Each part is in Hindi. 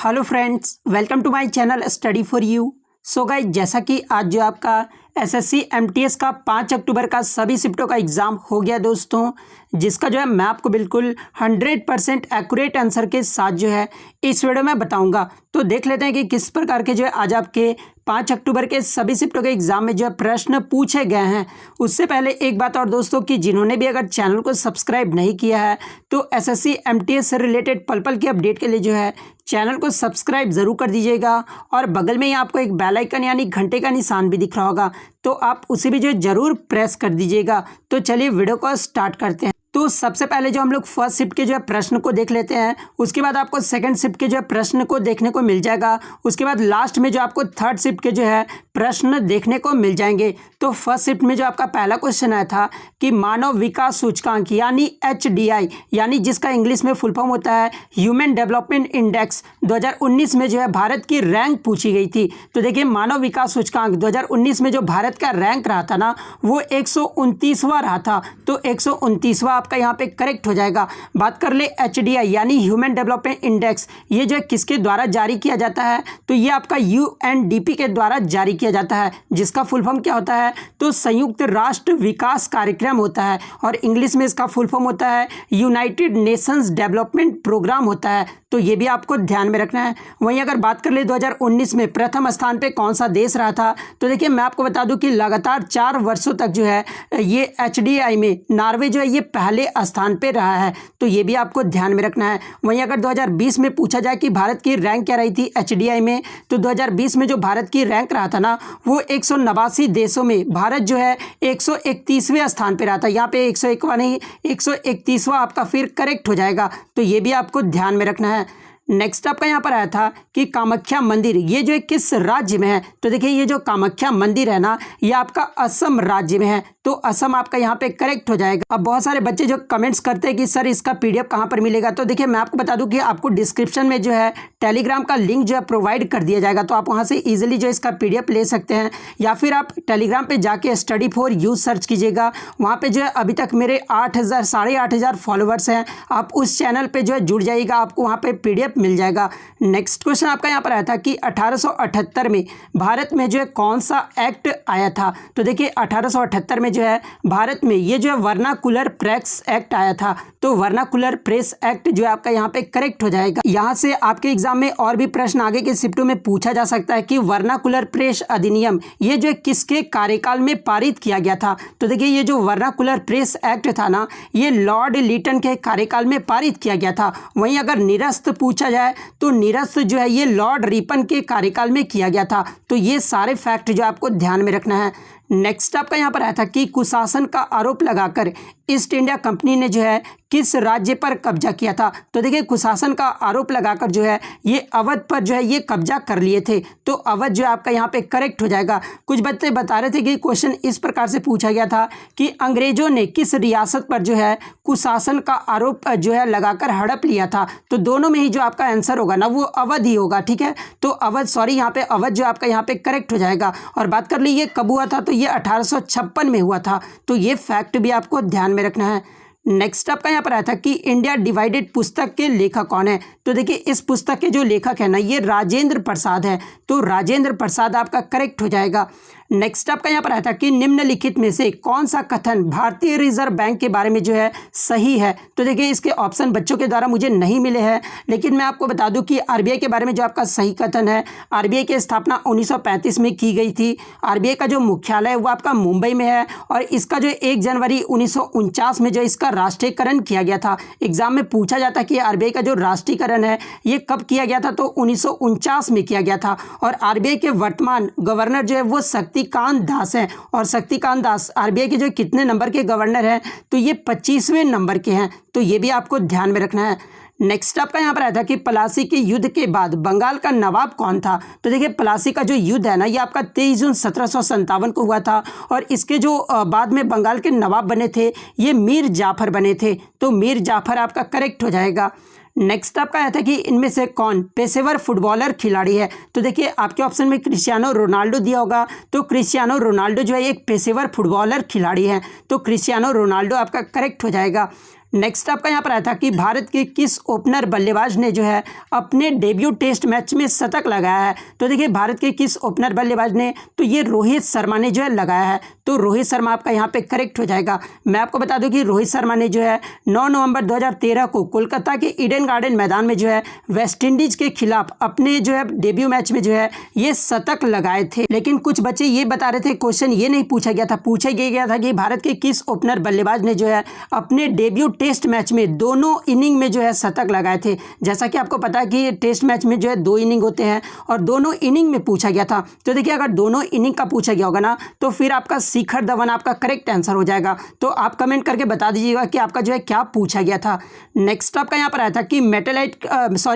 Hello friends, welcome to my channel study for you. So guys, जैसा कि आज जो आपका एसएससी एमटीएस का 5 अक्टूबर का सभी शिफ्टों का एग्ज़ाम हो गया दोस्तों, जिसका जो है मैं आपको बिल्कुल 100% एक्यूरेट आंसर के साथ जो है इस वीडियो में बताऊंगा। तो देख लेते हैं कि किस प्रकार के जो है आज आपके 5 अक्टूबर के सभी शिफ्टों के एग्जाम में जो है प्रश्न पूछे गए हैं। उससे पहले एक बात और दोस्तों, कि जिन्होंने भी अगर चैनल को सब्सक्राइब नहीं किया है तो एसएससी एमटीएस से रिलेटेड पल पल की अपडेट के लिए जो है चैनल को सब्सक्राइब ज़रूर कर दीजिएगा। और बगल में ही आपको एक बेल आइकन यानी घंटे का निशान भी दिख रहा होगा, तो आप उसे भी जो है ज़रूर प्रेस कर दीजिएगा। तो चलिए वीडियो को स्टार्ट करते हैं। तो सबसे पहले जो हम लोग फर्स्ट शिफ्ट के जो है प्रश्न को देख लेते हैं, उसके बाद आपको सेकंड शिफ्ट के जो है प्रश्न को देखने को मिल जाएगा। उसके बाद लास्ट में जो आपको थर्ड शिफ्ट के जो है प्रश्न देखने को मिल जाएंगे। तो फर्स्ट शिफ्ट में जो आपका पहला क्वेश्चन आया था कि मानव विकास सूचकांक यानी HDI, यानी जिसका इंग्लिश में फुल फॉर्म होता है ह्यूमन डेवलपमेंट इंडेक्स, 2019 में जो है भारत की रैंक पूछी गई थी। तो देखिए, मानव विकास सूचकांक 2019 में जो भारत का रैंक रहा था ना, वो 129वां रहा था। तो 129वां आपका यहाँ पे करेक्ट हो जाएगा। बात कर ले HDI यानी ह्यूमन डेवलपमेंट इंडेक्स, ये जो है किसके द्वारा जारी किया जाता है, तो ये आपका UNDP के द्वारा जारी किया जाता है, जिसका फुल फॉर्म क्या होता है, तो संयुक्त राष्ट्र विकास कार्यक्रम होता है। और इंग्लिश में इसका फुल फॉर्म होता है यूनाइटेड नेशंस डेवलपमेंट प्रोग्राम होता है। तो ये भी आपको ध्यान में रखना है। वहीं अगर बात कर ले 2019 में प्रथम स्थान पे कौन सा देश रहा था, तो देखिए मैं आपको बता दूं कि लगातार 4 वर्षों तक जो है ये HDI में नॉर्वे जो है ये पहले स्थान पे रहा है। तो ये भी आपको ध्यान में रखना है। वहीं अगर 2020 में पूछा जाए कि भारत की रैंक क्या रही थी HDI में, तो 2020 में जो भारत की रैंक रहा था ना, वो 189 देशों में भारत जो है 131वें स्थान पे रहा था। यहाँ पे 101वां नहीं, 131वां आपका फिर करेक्ट हो जाएगा। तो ये भी आपको ध्यान में रखना है। नेक्स्ट आपका यहाँ पर आया था कि कामाख्या मंदिर ये जो है किस राज्य में है, तो देखिए ये जो कामाख्या मंदिर है ना, ये आपका असम राज्य में है। तो असम आपका यहाँ पे करेक्ट हो जाएगा। अब बहुत सारे बच्चे जो कमेंट्स करते हैं कि सर इसका PDF कहाँ पर मिलेगा, तो देखिए मैं आपको बता दूं कि आपको डिस्क्रिप्शन में जो है टेलीग्राम का लिंक जो है प्रोवाइड कर दिया जाएगा। तो आप वहाँ से ईजिली जो इसका PDF ले सकते हैं, या फिर आप टेलीग्राम पे जाके स्टडी फॉर यू सर्च कीजिएगा। वहाँ पे जो है अभी तक मेरे 8,000 फॉलोवर्स हैं। आप उस चैनल पर जो है जुड़ जाइएगा, आपको वहाँ पर PDF मिल जाएगा। नेक्स्ट क्वेश्चन आपका यहाँ पर आया था कि 1878 में भारत में जो है कौन सा एक्ट आया था, तो देखिए 1878 में जो है भारत में ये जो है वर्नाकुलर प्रेस एक्ट आया था। तो वर्नाकुलर प्रेस एक्ट जो है आपका यहाँ पे करेक्ट हो जाएगा। यहाँ से आपके एग्जाम में और भी प्रश्न आगे के शिफ्टों में पूछा जा सकता है कि वर्नाकुलर प्रेस अधिनियम ये जो है किसके कार्यकाल में पारित किया गया था। तो देखिए ये जो वर्नाकुलर प्रेस एक्ट था ना, ये लॉर्ड लिटन के कार्यकाल में पारित किया गया था। वहीं अगर निरस्त पूछा जाए तो निरस्त जो है ये लॉर्ड रिपन के कार्यकाल में किया गया था। तो ये सारे फैक्ट जो आपको ध्यान में रखना है। नेक्स्ट आपका यहाँ पर आया था कि कुशासन का आरोप लगाकर ईस्ट इंडिया कंपनी ने जो है किस राज्य पर कब्जा किया था। तो देखिए कुशासन का आरोप लगाकर जो है ये अवध पर जो है ये कब्जा कर लिए थे। तो अवध जो है आपका यहाँ पे करेक्ट हो जाएगा। कुछ बच्चे बता रहे थे कि क्वेश्चन इस प्रकार से पूछा गया था कि अंग्रेजों ने किस रियासत पर जो है कुशासन का आरोप जो है लगाकर हड़प लिया था। तो दोनों में ही जो आपका आंसर होगा ना, वो अवध ही होगा। ठीक है, तो अवध, सॉरी यहाँ पे अवध जो आपका यहाँ पे करेक्ट हो जाएगा। और बात कर ली ये कब हुआ था, तो ये 1856 में हुआ था। तो ये फैक्ट भी आपको ध्यान में रखना है। नेक्स्ट आपका यहाँ पर आया था कि इंडिया डिवाइडेड पुस्तक के लेखक कौन है। तो देखिए इस पुस्तक के जो लेखक है ना, ये राजेंद्र प्रसाद है। तो राजेंद्र प्रसाद आपका करेक्ट हो जाएगा। नेक्स्ट आपका यहाँ पर आया था कि निम्नलिखित में से कौन सा कथन भारतीय रिजर्व बैंक के बारे में जो है सही है। तो देखिए इसके ऑप्शन बच्चों के द्वारा मुझे नहीं मिले हैं, लेकिन मैं आपको बता दूं कि RBI के बारे में जो आपका सही कथन है, RBI की स्थापना 1935 में की गई थी। RBI का जो मुख्यालय है वो आपका मुंबई में है, और इसका जो 1 जनवरी 1949 में जो इसका राष्ट्रीयकरण किया गया था। एग्जाम में पूछा जाता है कि RBI का जो राष्ट्रीयकरण है ये कब किया गया था, तो 1949 में किया गया था। और RBI के वर्तमान गवर्नर जो है वो शक्तिकांत दास हैं। और शक्तिकांत दास RBI के जो कितने नंबर के गवर्नर हैं, तो ये 25वें नंबर के हैं। तो ये भी आपको ध्यान में रखना है। नेक्स्ट आपका यहाँ पर आया था कि प्लासी के युद्ध के बाद बंगाल का नवाब कौन था। तो देखिए प्लासी का जो युद्ध है ना, ये आपका 23 जून 1757 को हुआ था। और इसके जो बाद में बंगाल के नवाब बने थे, ये मीर जाफर बने थे। तो मीर जाफर आपका करेक्ट हो जाएगा। नेक्स्ट आपका आया था कि इनमें से कौन पेशेवर फुटबॉलर खिलाड़ी है। तो देखिए आपके ऑप्शन में क्रिस्टियानो रोनाल्डो दिया होगा। तो क्रिस्टियानो रोनाल्डो जो है एक पेशेवर फुटबॉलर खिलाड़ी है। तो क्रिस्टियानो रोनाल्डो आपका करेक्ट हो जाएगा। नेक्स्ट आपका यहाँ पर आया था कि भारत के किस ओपनर बल्लेबाज ने जो है अपने डेब्यू टेस्ट मैच में शतक लगाया है। तो देखिए भारत के किस ओपनर बल्लेबाज ने, तो ये रोहित शर्मा ने जो है लगाया है। तो रोहित शर्मा आपका यहाँ पे करेक्ट हो जाएगा। मैं आपको बता दूं कि रोहित शर्मा ने जो है 9 नवंबर 2013 को कोलकाता के ईडन गार्डन मैदान में जो है वेस्ट इंडीज के खिलाफ अपने जो है डेब्यू मैच में जो है ये शतक लगाए थे। लेकिन कुछ बच्चे ये बता रहे थे, क्वेश्चन ये नहीं पूछा गया था, पूछा गया था कि भारत के किस ओपनर बल्लेबाज ने जो है अपने डेब्यू टेस्ट मैच में दोनों इनिंग में जो है शतक लगाए थे। जैसा कि आपको पता है कि टेस्ट मैच में जो है 2 इनिंग होते हैं और दोनों इनिंग में पूछा गया था। तो देखिए अगर दोनों इनिंग का पूछा गया होगा ना तो फिर आपका शिखर धवन आपका करेक्ट आंसर हो जाएगा। तो आप कमेंट करके बता दीजिएगा कि आपका जो है क्या पूछा गया था। नेक्स्ट आपका यहाँ पर आया था कि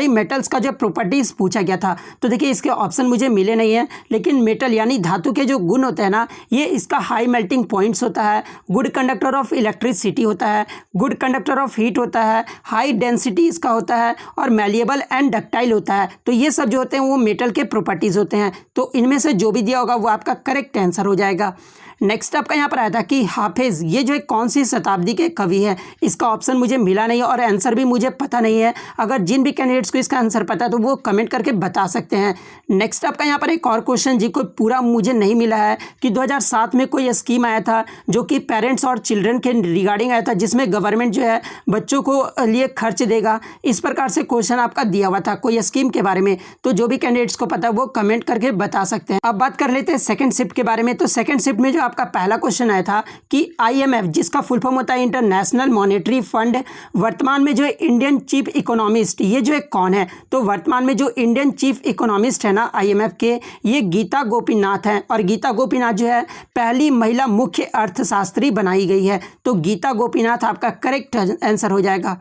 मेटल्स का जो प्रॉपर्टीज पूछा गया था। तो देखिए इसके ऑप्शन मुझे मिले नहीं है, लेकिन मेटल यानी धातु के जो गुण होते हैं ना, ये इसका हाई मेल्टिंग पॉइंट्स होता है, गुड कंडक्टर ऑफ इलेक्ट्रिसिटी होता है, गुड कंडक्टर ऑफ हीट होता है, हाई डेंसिटी इसका होता है और मैलिएबल एंड डक्टाइल होता है। तो ये सब जो होते हैं वो मेटल के प्रॉपर्टीज होते हैं। तो इनमें से जो भी दिया होगा वो आपका करेक्ट आंसर हो जाएगा। नेक्स्ट आपका यहाँ पर आया था कि हाफिज ये जो है कौन सी शताब्दी के कवि है। इसका ऑप्शन मुझे मिला नहीं और आंसर भी मुझे पता नहीं है। अगर जिन भी कैंडिडेट्स को इसका आंसर पता है तो वो कमेंट करके बता सकते हैं। नेक्स्ट आपका यहाँ पर एक और क्वेश्चन जी को पूरा मुझे नहीं मिला है कि 2007 में कोई स्कीम आया था जो कि पेरेंट्स और चिल्ड्रन के रिगार्डिंग आया था, जिसमें गवर्नमेंट जो है बच्चों को लिए खर्च देगा। इस प्रकार से क्वेश्चन आपका दिया हुआ था कोई स्कीम के बारे में। तो जो भी कैंडिडेट्स को पता है वो कमेंट करके बता सकते हैं। अब बात कर लेते हैं सेकंड शिफ्ट के बारे में। तो सेकंड शिफ्ट में जो आपका पहला क्वेश्चन आया था कि IMF जिसका फुल फॉर्म होता है इंटरनेशनल मॉनेटरी फंड, वर्तमान में जो है इंडियन चीफ इकोनॉमिस्ट ये जो है कौन है। तो वर्तमान में जो इंडियन चीफ इकोनॉमिस्ट है ना IMF के, ये गीता गोपीनाथ हैं। और गीता गोपीनाथ जो है पहली महिला मुख्य अर्थशास्त्री बनाई गई है। तो गीता गोपीनाथ आपका करेक्ट आंसर हो जाएगा।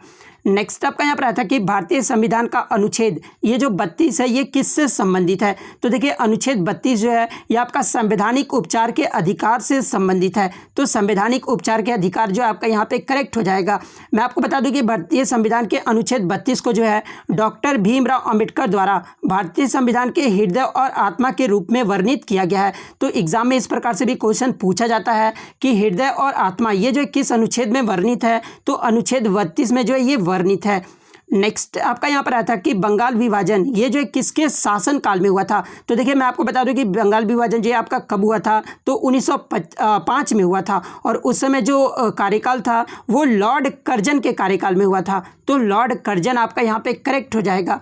नेक्स्ट आपका यहाँ पर आया था कि भारतीय संविधान का अनुच्छेद ये जो 32 है ये किससे संबंधित है। तो देखिए अनुच्छेद 32 जो है ये आपका संवैधानिक उपचार के अधिकार से संबंधित है। तो संवैधानिक उपचार के अधिकार जो आपका यहाँ पे करेक्ट हो जाएगा। मैं आपको बता दूं कि भारतीय संविधान के अनुच्छेद 32 को जो है डॉक्टर भीमराव अंबेडकर द्वारा भारतीय संविधान के हृदय और आत्मा के रूप में वर्णित किया गया है। तो एग्जाम में इस प्रकार से भी क्वेश्चन पूछा जाता है कि हृदय और आत्मा ये जो किस अनुच्छेद में वर्णित है। तो अनुच्छेद 32 में जो है ये वर्णित है। नेक्स्ट आपका यहाँ पर आया था कि बंगाल विभाजन ये जो है किसके शासन काल में हुआ था। तो देखिए मैं आपको बता दूं कि बंगाल विभाजन जो आपका कब हुआ था, तो 1905 में हुआ था। और उस समय जो कार्यकाल था वो लॉर्ड कर्जन के कार्यकाल में हुआ था। तो लॉर्ड कर्जन आपका यहाँ पे करेक्ट हो जाएगा।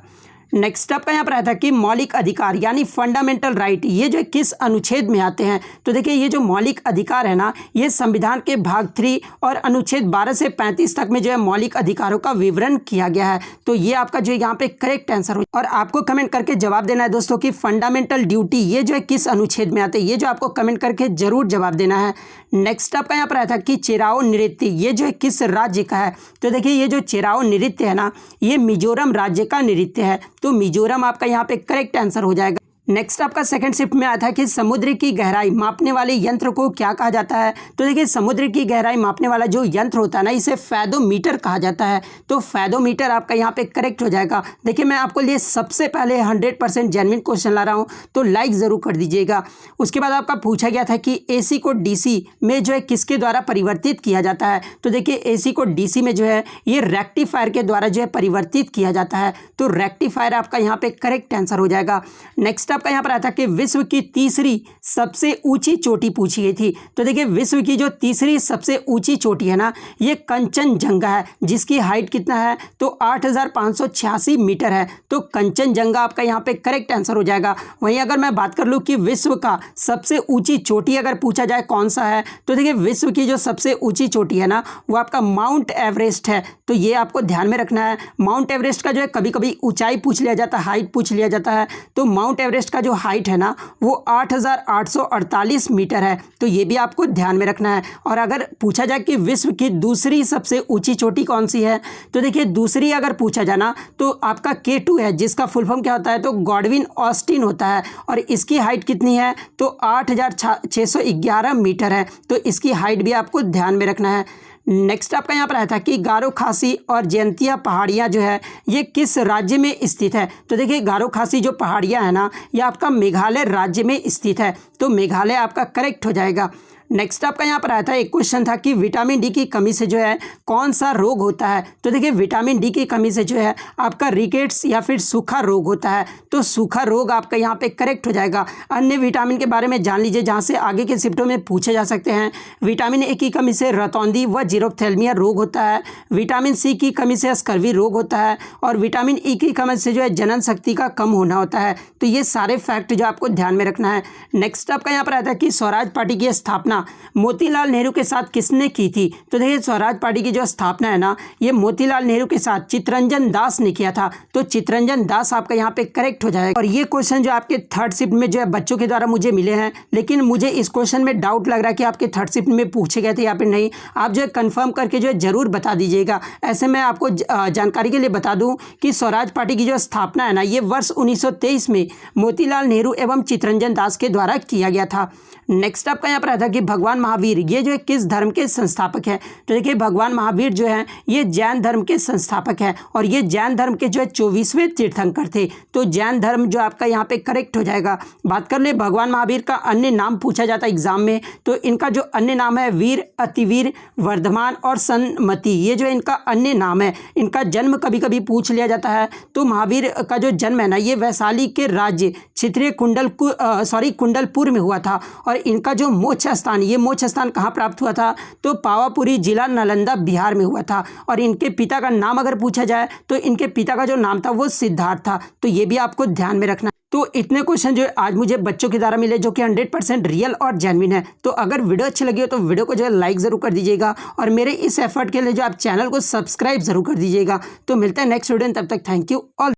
नेक्स्ट आपका यहाँ पर आया था कि मौलिक अधिकार यानी फंडामेंटल राइट ये जो किस अनुच्छेद में आते हैं। तो देखिए ये जो मौलिक अधिकार है ना, ये संविधान के भाग 3 और अनुच्छेद 12 से 35 तक में जो है मौलिक अधिकारों का विवरण किया गया है। तो ये आपका जो यहाँ पे करेक्ट आंसर हो। और आपको कमेंट करके जवाब देना है दोस्तों कि फंडामेंटल ड्यूटी ये जो है किस अनुच्छेद में आते हैं। ये जो आपको कमेंट करके जरूर जवाब देना है। नेक्स्ट आपका यहाँ पर आया था कि चेराओ नृत्य ये जो है किस राज्य का है। तो देखिए ये जो चेराओ नृत्य है ना, ये मिजोरम राज्य का नृत्य है। तो मिजोरम आपका यहाँ पे करेक्ट आंसर हो जाएगा। नेक्स्ट आपका सेकंड शिफ्ट में आया था कि समुद्र की गहराई मापने वाले यंत्र को क्या कहा जाता है। तो देखिए समुद्र की गहराई मापने वाला जो यंत्र होता है ना, इसे फैदोमीटर कहा जाता है। तो फैदोमीटर आपका यहाँ पे करेक्ट हो जाएगा। देखिए मैं आपको लिए सबसे पहले 100% जेन्युइन क्वेश्चन ला रहा हूँ, तो लाइक ज़रूर कर दीजिएगा। उसके बाद आपका पूछा गया था कि AC को DC में जो है किसके द्वारा परिवर्तित किया जाता है। तो देखिए AC को DC में जो है ये रेक्टिफायर के द्वारा जो है परिवर्तित किया जाता है। तो रेक्टिफायर आपका यहाँ पे करेक्ट आंसर हो जाएगा। नेक्स्ट आपका यहाँ पर आया था कि विश्व की तीसरी सबसे ऊंची चोटी पूछी गई थी। तो देखिए विश्व की जो तीसरी सबसे ऊंची चोटी है ना, ये कंचनजंगा है, जिसकी हाइट कितना है तो 8586 मीटर है। तो कंचनजंगा आपका यहाँ पे करेक्ट आंसर हो जाएगा। वहीं अगर मैं बात कर लूँ कि विश्व का सबसे ऊंची चोटी अगर पूछा जाए कौन सा है, तो देखिए विश्व की जो सबसे ऊंची चोटी है ना वो आपका माउंट एवरेस्ट है। तो ये आपको ध्यान में रखना है। माउंट एवरेस्ट का जो है कभी कभी ऊंचाई पूछ लिया जाता है, हाइट पूछ लिया जाता है। तो माउंट एवरेस्ट का जो हाइट है ना वो 8848 मीटर है। तो ये भी आपको ध्यान में रखना है। और अगर पूछा जाए कि विश्व की दूसरी सबसे ऊंची चोटी कौन सी है, तो देखिए दूसरी अगर पूछा जाए ना तो आपका K2 है, जिसका फुल फॉर्म क्या होता है तो गॉडविन ऑस्टिन होता है। और इसकी हाइट कितनी है तो 8611 मीटर है। तो इसकी हाइट भी आपको ध्यान में रखना है। नेक्स्ट आपका यहाँ पर आया था कि गारो खासी और जयंतिया पहाड़ियाँ जो है ये किस राज्य में स्थित है। तो देखिए गारो खासी जो पहाड़ियाँ है ना ये आपका मेघालय राज्य में स्थित है। तो मेघालय आपका करेक्ट हो जाएगा। नेक्स्ट आपका यहाँ पर आया था एक क्वेश्चन था कि विटामिन डी की कमी से जो है कौन सा रोग होता है। तो देखिए विटामिन डी की कमी से जो है आपका रिकेट्स या फिर सूखा रोग होता है। तो सूखा रोग आपका यहाँ पे करेक्ट हो जाएगा। अन्य विटामिन के बारे में जान लीजिए जहाँ से आगे के शिफ्टों में पूछे जा सकते हैं। विटामिन ए की कमी से रतौंधी व जीरोप्थेल्मिया रोग होता है। विटामिन सी की कमी से स्कर्वी रोग होता है और विटामिन ई की कमी से जो है जनन शक्ति का कम होना होता है। तो ये सारे फैक्ट जो आपको ध्यान में रखना है। नेक्स्ट आपका यहाँ पर आता है कि स्वराज पार्टी की स्थापना मोतीलाल नेहरू के साथ किसने की थी। तो देखिए स्वराज पार्टी की जो स्थापना है ना ये मोतीलाल नेहरू के साथ चित्तरंजन दास ने किया था। तो चित्तरंजन दास आपका यहाँ पे करेक्ट हो जाएगा। और ये क्वेश्चन जो आपके थर्ड शिफ्ट में जो है बच्चों के द्वारा मुझे मिले हैं, लेकिन मुझे इस क्वेश्चन में डाउट लग रहा है कि आपके थर्ड शिफ्ट में पूछे गए थे या फिर नहीं। आप जो है कंफर्म करके जो है जरूर बता दीजिएगा। ऐसे मैं आपको जानकारी के लिए बता दूं कि स्वराज पार्टी की जो स्थापना है ना ये वर्ष 1923 में मोतीलाल नेहरू एवं चित्तरंजन दास के द्वारा किया गया था। नेक्स्ट आपका यहाँ पर आता है कि भगवान महावीर ये जो है किस धर्म के संस्थापक है। तो देखिए भगवान महावीर जो है ये जैन धर्म के संस्थापक है और ये जैन धर्म के जो है 24वें तीर्थंकर थे। तो जैन धर्म जो आपका यहाँ पे करेक्ट हो जाएगा। बात कर ले भगवान महावीर का अन्य नाम पूछा जाता है एग्जाम में, तो इनका जो अन्य नाम है वीर, अतिवीर, वर्धमान और सन्मति, ये जो इनका अन्य नाम है। इनका जन्म कभी कभी पूछ लिया जाता है। तो महावीर का जो जन्म है ना ये वैशाली के राज्य क्षेत्रीय कुंडलपुर में हुआ था। और इनका जो मोक्ष स्थान, ये मोक्ष स्थान कहाँ प्राप्त हुआ था। तो पावापुरी जिला नालंदा बिहार में हुआ था। और इनके पिता का नाम अगर पूछा जाए तो इनके पिता का जो नाम था वो सिद्धार्थ था। तो ये भी आपको ध्यान में रखना। तो इतने क्वेश्चन जो आज मुझे बच्चों के द्वारा मिले जो कि 100% रियल और जेन्युइन है। तो अगर वीडियो अच्छी लगी हो तो वीडियो को जो है लाइक ज़रूर कर दीजिएगा और मेरे इस एफर्ट के लिए जो आप चैनल को सब्सक्राइब ज़रूर कर दीजिएगा। तो मिलते हैं नेक्स्ट वीडियो में, तब तक थैंक यू ऑल।